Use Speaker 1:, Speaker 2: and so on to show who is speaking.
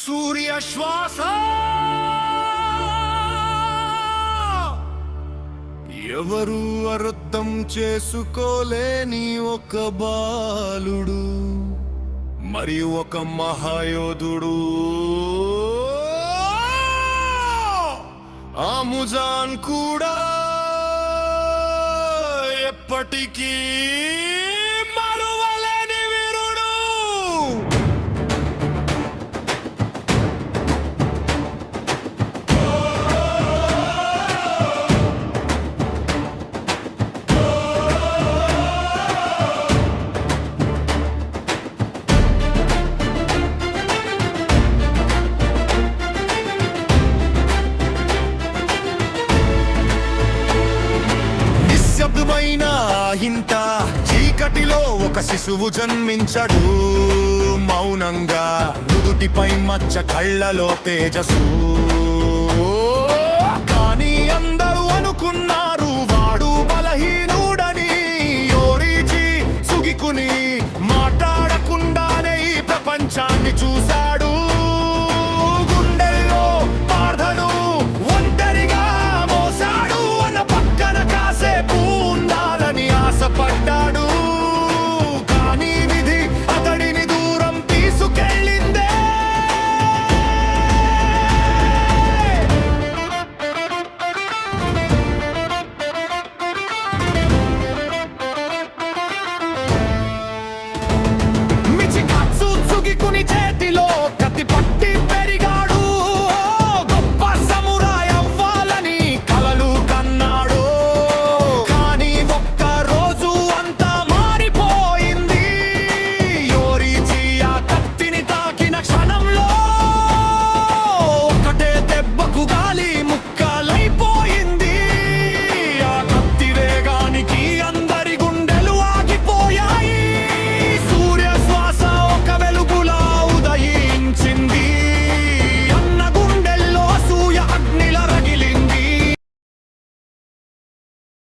Speaker 1: సూర్య శ్వాస ఎవరు అర్థం చేసుకోలేని ఒక బాలుడు మరి ఒక మహాయోధుడు ఆముజాన్ కూడా ఎప్పటికీ మరువలేని వీరుడు. నిశ్శబ్దమైన ఇంత చీకటిలో ఒక శిశువు జన్మించడు మౌనంగా, నుదుటిపై మచ్చ కళ్ళలో తేజసు. కానీ అందరూ అనుకున్నారు వాడు బలహీనుడని. యోరీచి సుగికుని